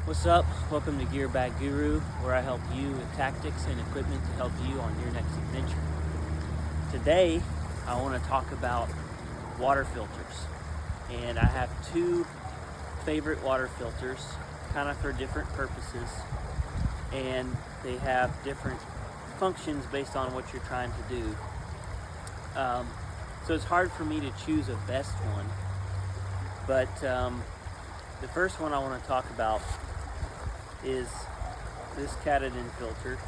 What's up? Welcome to Gear Bag Guru, where I help you with tactics and equipment to help you on your next adventure. Today, I want to talk about water filters. And I have two favorite water filters, kind of for different purposes. And they have different functions based on what you're trying to do. So it's hard for me to choose a best one. But the first one I want to talk about is this Katadyn filter.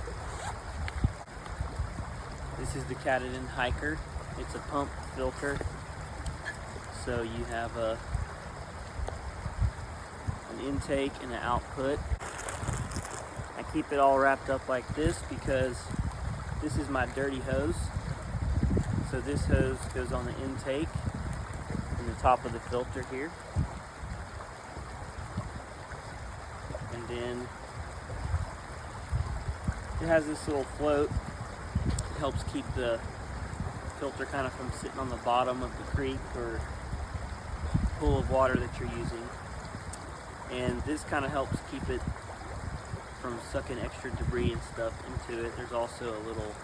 This is the Katadyn Hiker. It's a pump filter. So you have an intake and an output. I keep it all wrapped up like this because this is my dirty hose. So this hose goes on the intake and the top of the filter here. And then it has this little float. It helps keep the filter kind of from sitting on the bottom of the creek or pool of water that you're using. And this kind of helps keep it from sucking extra debris and stuff into it. There's also a little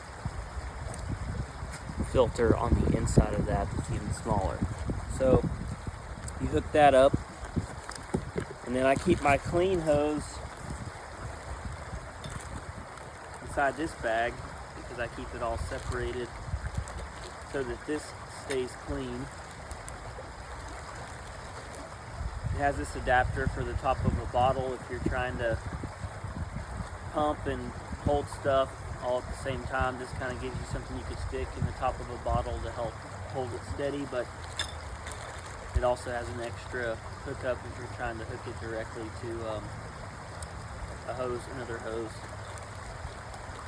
filter on the inside of that that's even smaller. So you hook that up, and then I keep my clean hose inside this bag because I keep it all separated so that this stays clean. It has this adapter for the top of a bottle if you're trying to pump and hold stuff all at the same time. This kind of gives you something you could stick in the top of a bottle to help hold it steady, but it also has an extra hookup if you're trying to hook it directly to a hose, another hose.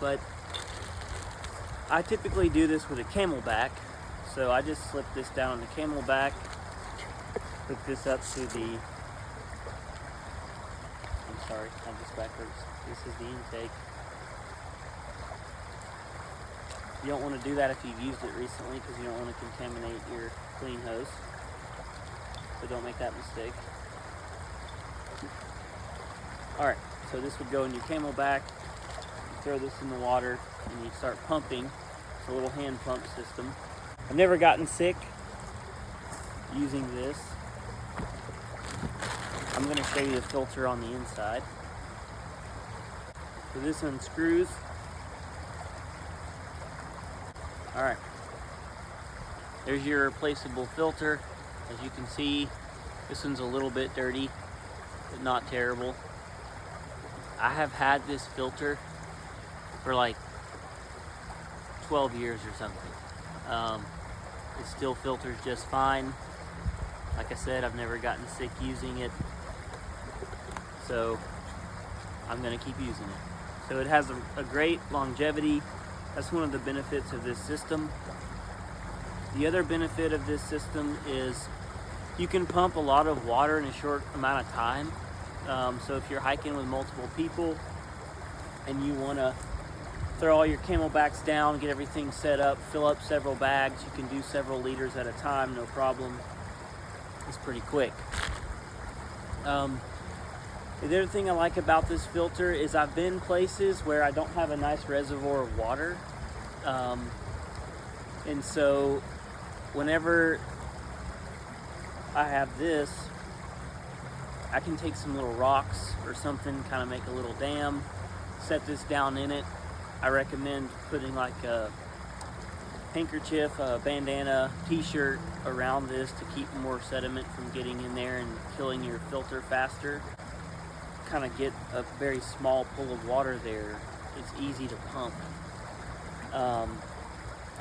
But I typically do this with a CamelBak, so I just slip this down on the CamelBak, hook this up to the, I'm sorry, I'm just backwards. This is the intake. You don't want to do that if you've used it recently because you don't want to contaminate your clean hose. So don't make that mistake. Alright, so this would go in your CamelBak. You throw this in the water and you start pumping. It's a little hand pump system. I've never gotten sick using this. I'm going to show you the filter on the inside. So this unscrews. Alright, there's your replaceable filter. As you can see, this one's a little bit dirty, but not terrible. I have had this filter for like 12 years or something. It still filters just fine. Like I said, I've never gotten sick using it, so I'm going to keep using it. So it has a great longevity. That's one of the benefits of this system. The other benefit of this system is you can pump a lot of water in a short amount of time. So if you're hiking with multiple people and you want to throw all your CamelBaks down, get everything set up, fill up several bags, you can do several liters at a time, no problem. It's pretty quick. The other thing I like about this filter is I've been places where I don't have a nice reservoir of water. And so whenever I have this, I can take some little rocks or something, kind of make a little dam, set this down in it. I recommend putting like a handkerchief, a bandana, t-shirt around this to keep more sediment from getting in there and killing your filter faster. Kind of get a very small pool of water there. It's easy to pump.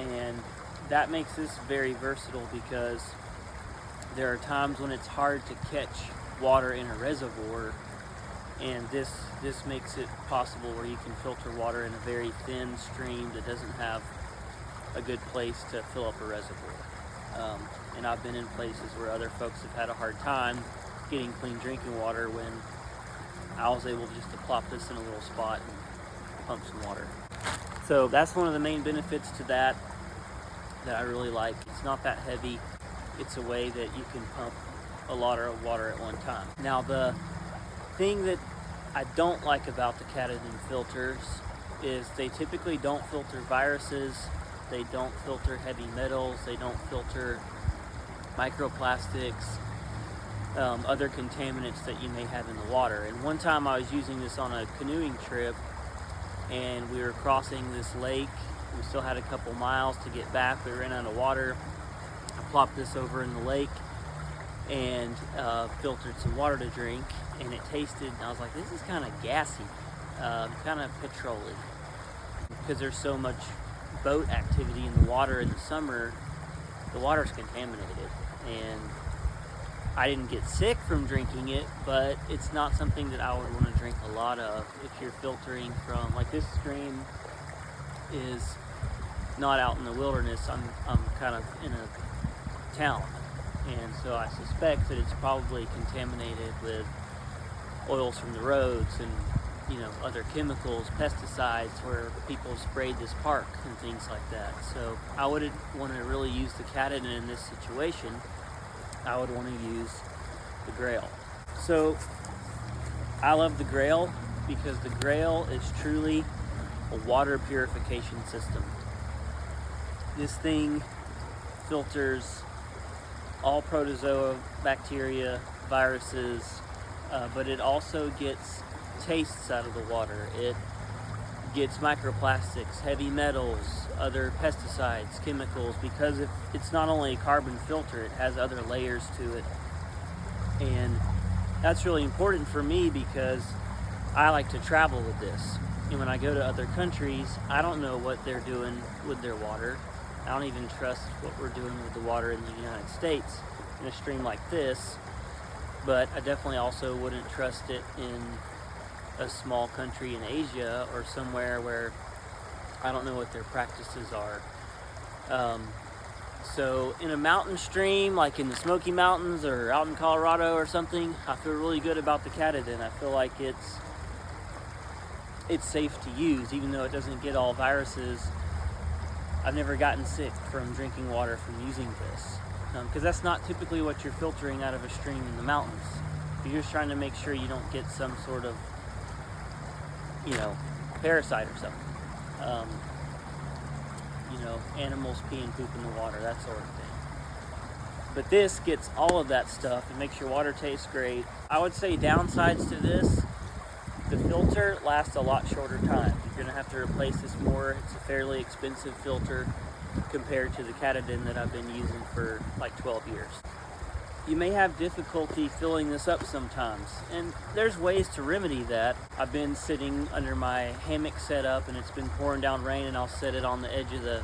And that makes this very versatile because there are times when it's hard to catch water in a reservoir, and this makes it possible where you can filter water in a very thin stream that doesn't have a good place to fill up a reservoir. And I've been in places where other folks have had a hard time getting clean drinking water when I was able just to plop this in a little spot and pump some water. So that's one of the main benefits to that I really like. It's not that heavy. It's a way that you can pump a lot of water at one time. Now the thing that I don't like about the Katadyn filters is they typically don't filter viruses, they don't filter heavy metals, they don't filter microplastics, other contaminants that you may have in the water. And one time I was using this on a canoeing trip, and we were crossing this lake. We still had a couple miles to get back. We ran out of water. I plopped this over in the lake and filtered some water to drink, and it tasted, I was like, this is kind of gassy, kind of petroly. Because there's so much boat activity in the water in the summer, the water's contaminated. And I didn't get sick from drinking it, but it's not something that I would want to drink a lot of if you're filtering from, like, this stream is not out in the wilderness. I'm kind of in a town, and so I suspect that it's probably contaminated with oils from the roads and, you know, other chemicals, pesticides, where people sprayed this park and things like that. So I wouldn't want to really use the Katadyn in this situation. I would want to use the Grail. So I love the Grail because the Grail is truly a water purification system. This thing filters all protozoa, bacteria, viruses, but it also gets tastes out of the water. It gets microplastics, heavy metals, other pesticides, chemicals, because it's not only a carbon filter, it has other layers to it. And that's really important for me because I like to travel with this. And when I go to other countries, I don't know what they're doing with their water. I don't even trust what we're doing with the water in the United States in a stream like this, but I definitely also wouldn't trust it in a small country in Asia or somewhere where I don't know what their practices are. So in a mountain stream, like in the Smoky Mountains or out in Colorado or something, I feel really good about the Katadyn. I feel like it's safe to use, even though it doesn't get all viruses. I've never gotten sick from drinking water from using this, because that's not typically what you're filtering out of a stream in the mountains. You're just trying to make sure you don't get some sort of, you know, parasite or something. You know, animals pee and poop in the water, that sort of thing. But this gets all of that stuff and makes your water taste great. I would say downsides to this: the filter lasts a lot shorter time. You're gonna have to replace this more. It's a fairly expensive filter compared to the Katadyn that I've been using for like 12 years. You may have difficulty filling this up sometimes, and there's ways to remedy that. I've been sitting under my hammock set up, and it's been pouring down rain, and I'll set it on the edge of the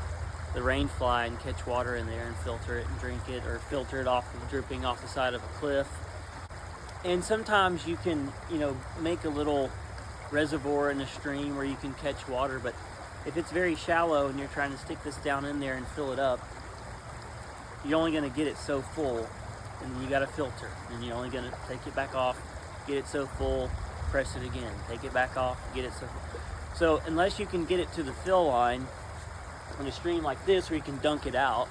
rain fly and catch water in there and filter it and drink it, or filter it off of dripping off the side of a cliff. And sometimes you can, you know, make a little reservoir in a stream where you can catch water, but if it's very shallow and you're trying to stick this down in there and fill it up, you're only going to get it so full, and then you got to filter, and you're only going to take it back off, get it so full, press it again, take it back off, get it so full. So unless you can get it to the fill line in a stream like this where you can dunk it out,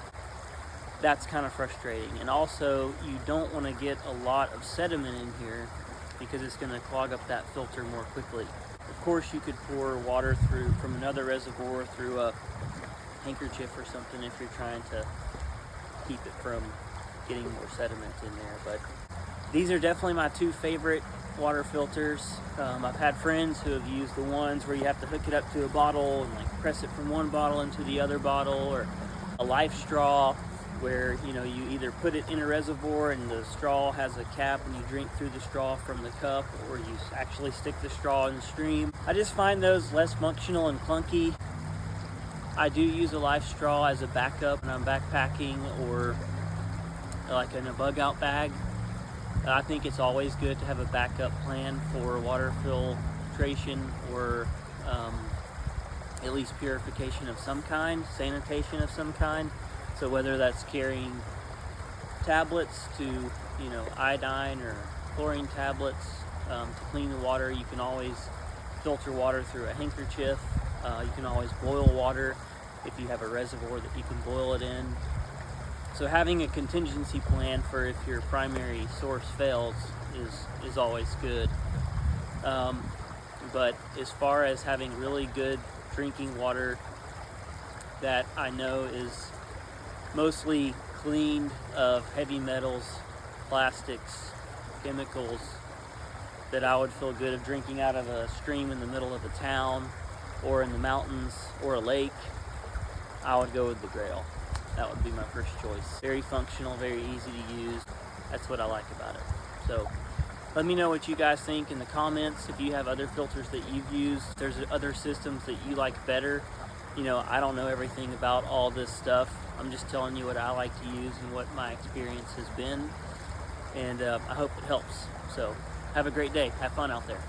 that's kind of frustrating. And also, you don't want to get a lot of sediment in here because it's going to clog up that filter more quickly. Of course, you could pour water through from another reservoir through a handkerchief or something if you're trying to keep it from getting more sediment in there. But these are definitely my two favorite water filters. I've had friends who have used the ones where you have to hook it up to a bottle and like press it from one bottle into the other bottle, or a life straw where, you know, you either put it in a reservoir and the straw has a cap and you drink through the straw from the cup, or you actually stick the straw in the stream. I just find those less functional and clunky. I do use a life straw as a backup when I'm backpacking or like in a bug out bag. I think it's always good to have a backup plan for water filtration or at least purification of some kind, sanitation of some kind. So whether that's carrying tablets to, you know, iodine or chlorine tablets to clean the water, you can always filter water through a handkerchief. You can always boil water if you have a reservoir that you can boil it in. So having a contingency plan for if your primary source fails is always good. But as far as having really good drinking water that I know is mostly cleaned of heavy metals, plastics, chemicals, that I would feel good of drinking out of a stream in the middle of a town or in the mountains or a lake, I would go with the Grail. That would be my first choice. Very functional, very easy to use. That's what I like about it. So let me know what you guys think in the comments. If you have other filters that you've used, if there's other systems that you like better. You know, I don't know everything about all this stuff. I'm just telling you what I like to use and what my experience has been. And I hope it helps. So have a great day. Have fun out there.